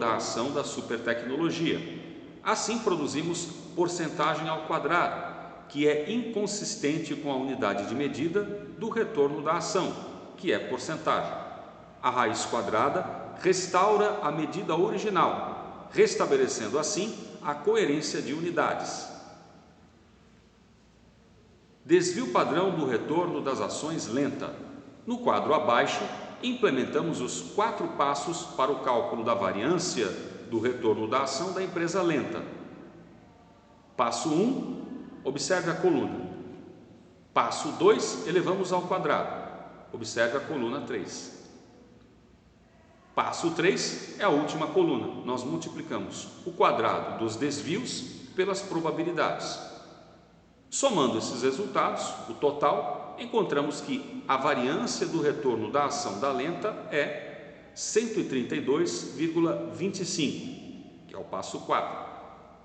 da ação da supertecnologia. Assim produzimos porcentagem ao quadrado, que é inconsistente com a unidade de medida do retorno da ação, que é porcentagem. A raiz quadrada restaura a medida original, restabelecendo assim a coerência de unidades. Desvio padrão do retorno das ações lenta. No quadro abaixo, implementamos os 4 passos para o cálculo da variância do retorno da ação da empresa lenta. Passo 1, observe a coluna. Passo 2, elevamos ao quadrado. Observe a coluna 3. Passo 3 é a última coluna. Nós multiplicamos o quadrado dos desvios pelas probabilidades. Somando esses resultados, o total, encontramos que a variância do retorno da ação da lenta é 132,25, que é o passo 4.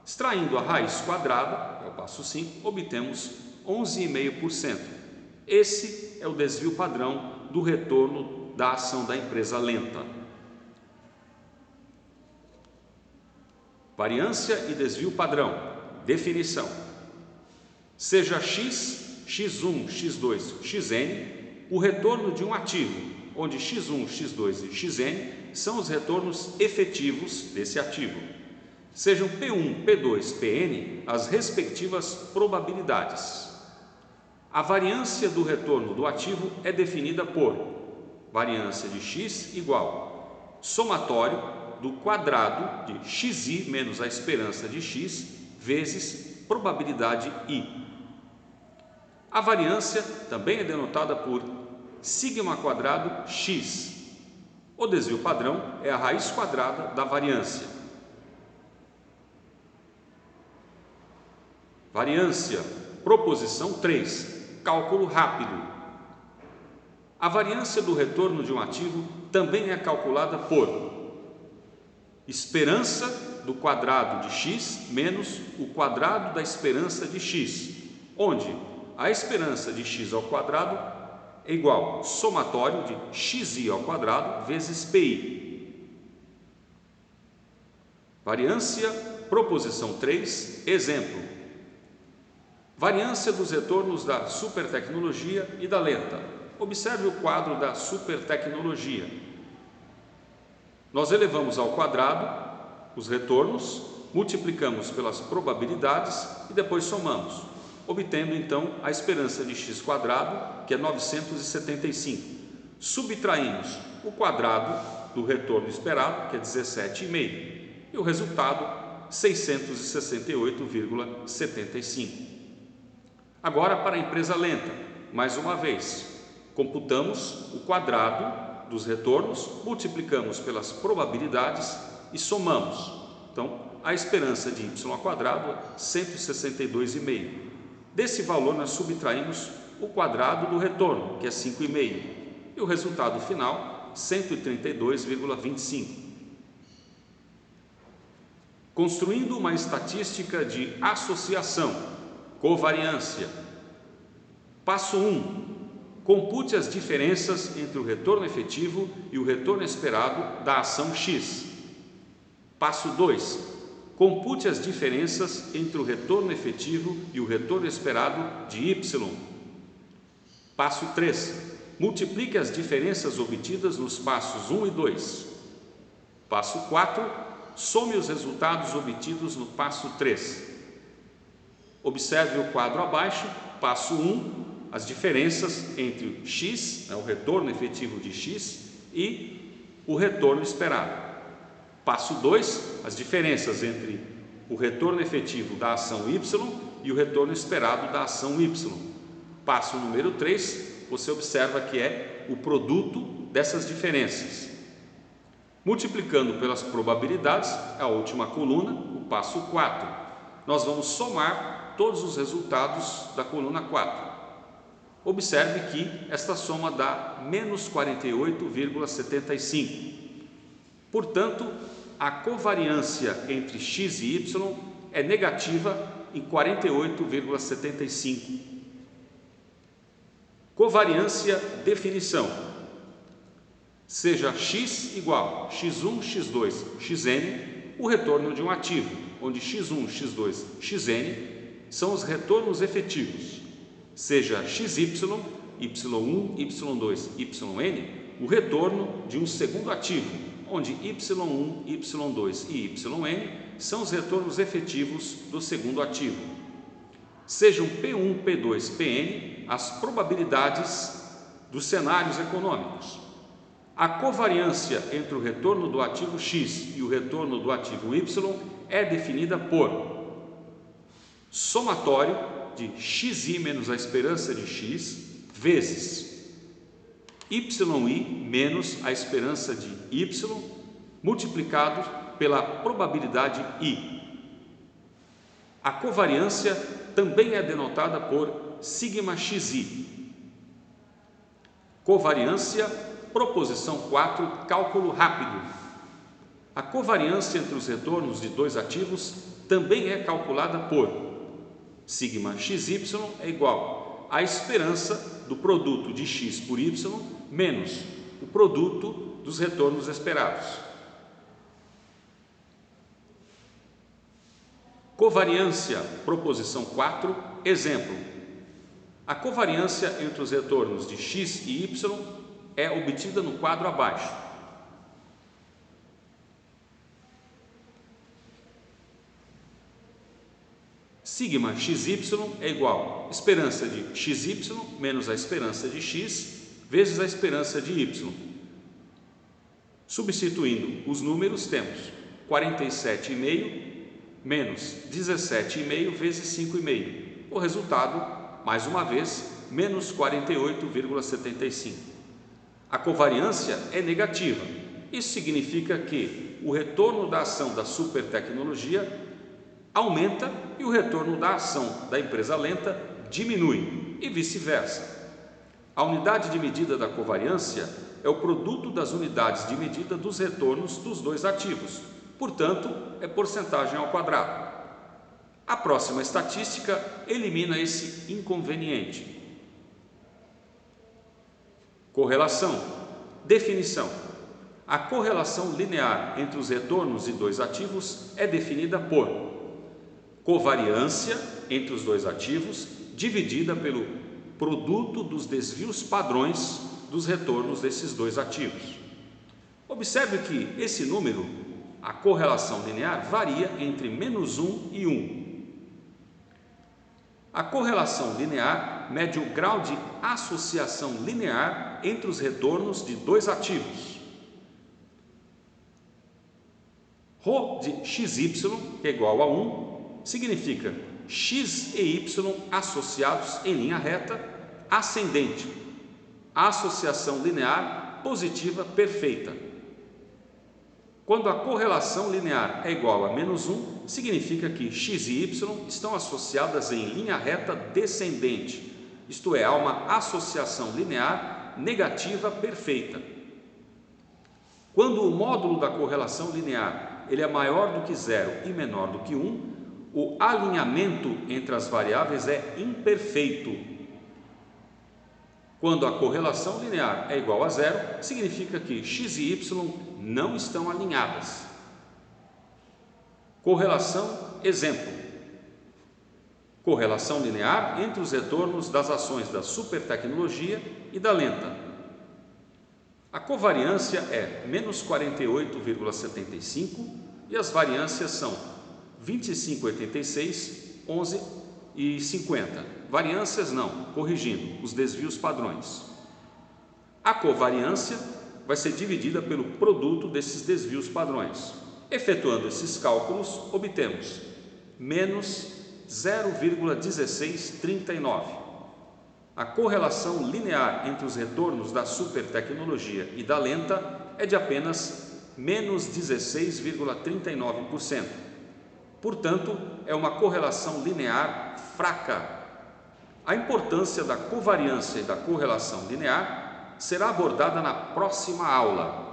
Extraindo a raiz quadrada, que é o passo 5, obtemos 11,5%. Esse é o desvio padrão do retorno da ação da empresa lenta. Variância e desvio padrão. Definição. Seja x, x1, x2, xn, o retorno de um ativo, onde x1, x2 e xn são os retornos efetivos desse ativo. Sejam P1, P2, Pn as respectivas probabilidades. A variância do retorno do ativo é definida por variância de x igual somatório do quadrado de xi menos a esperança de x vezes probabilidade i. A variância também é denotada por sigma quadrado x. O desvio padrão é a raiz quadrada da variância. Variância, proposição 3, cálculo rápido. A variância do retorno de um ativo também é calculada por esperança do quadrado de x menos o quadrado da esperança de x, onde a esperança de x ao quadrado é igual ao somatório de xi ao quadrado vezes pi. Variância, proposição 3, exemplo. Variância dos retornos da supertecnologia e da lenta. Observe o quadro da supertecnologia. Nós elevamos ao quadrado os retornos, multiplicamos pelas probabilidades e depois somamos, obtendo então a esperança de x quadrado, que é 975. Subtraímos o quadrado do retorno esperado, que é 17,5, e o resultado 668,75. Agora para a empresa lenta, mais uma vez, computamos o quadrado dos retornos, multiplicamos pelas probabilidades e somamos. Então, a esperança de y ao quadrado é 162,5. Desse valor nós subtraímos o quadrado do retorno, que é 5,5, e o resultado final 132,25. Construindo uma estatística de associação, covariância. Passo 1. Compute as diferenças entre o retorno efetivo e o retorno esperado da ação X. Passo 2. Compute as diferenças entre o retorno efetivo e o retorno esperado de Y. Passo 3. Multiplique as diferenças obtidas nos passos 1 e 2. Passo 4. Some os resultados obtidos no passo 3. Observe o quadro abaixo. Passo 1. As diferenças entre x, o retorno efetivo de x, e o retorno esperado. Passo 2, as diferenças entre o retorno efetivo da ação y e o retorno esperado da ação y. Passo número 3, você observa que é o produto dessas diferenças. Multiplicando pelas probabilidades, a última coluna, o passo 4. Nós vamos somar todos os resultados da coluna 4. Observe que esta soma dá menos 48,75. Portanto, a covariância entre x e y é negativa em 48,75. Covariância, definição. seja x igual x1, x2, xn, o retorno de um ativo, onde x1, x2, xn são os retornos efetivos, seja xy, y1, y2, yn, o retorno de um segundo ativo, onde y1, y2 e yn são os retornos efetivos do segundo ativo. Sejam P1, P2, Pn as probabilidades dos cenários econômicos. A covariância entre o retorno do ativo x e o retorno do ativo y é definida por somatório de xi menos a esperança de x vezes yi menos a esperança de y multiplicado pela probabilidade i. A covariância também é denotada por σxi. Covariância, proposição 4, cálculo rápido. A covariância entre os retornos de dois ativos também é calculada por σxy é igual à esperança do produto de x por y menos o produto dos retornos esperados. Covariância, proposição 4, exemplo. A covariância entre os retornos de x e y é obtida no quadro abaixo. Sigma xy é igual à esperança de xy menos a esperança de x vezes a esperança de y. Substituindo os números, temos 47,5 menos 17,5 vezes 5,5. O resultado, mais uma vez, menos 48,75. A covariância é negativa. Isso significa que o retorno da ação da supertecnologia aumenta e o retorno da ação da empresa lenta diminui, e vice-versa. A unidade de medida da covariância é o produto das unidades de medida dos retornos dos dois ativos, portanto, é porcentagem ao quadrado. A próxima estatística elimina esse inconveniente. Correlação. Definição. A correlação linear entre os retornos de dois ativos é definida por covariância entre os dois ativos dividida pelo produto dos desvios padrões dos retornos desses dois ativos. Observe que esse número, a correlação linear, varia entre -1 e 1. A correlação linear mede o grau de associação linear entre os retornos de dois ativos. Rho de xy, que é igual a 1, significa x e y associados em linha reta ascendente, a associação linear positiva perfeita. Quando a correlação linear é igual a -1, significa que x e y estão associadas em linha reta descendente, isto é, há uma associação linear negativa perfeita. Quando o módulo da correlação linear ele é maior do que 0 e menor do que 1, o alinhamento entre as variáveis é imperfeito. Quando a correlação linear é igual a 0, significa que x e y não estão alinhadas. Correlação, exemplo. Correlação linear entre os retornos das ações da supertecnologia e da lenta. A covariância é -48,75 e as variâncias são 25,86, 11 e 50. Variâncias não, corrigindo, os desvios padrões. A covariância vai ser dividida pelo produto desses desvios padrões. Efetuando esses cálculos, obtemos menos 0,1639. A correlação linear entre os retornos da supertecnologia e da lenta é de apenas menos 16,39%. Portanto, é uma correlação linear fraca. A importância da covariância e da correlação linear será abordada na próxima aula.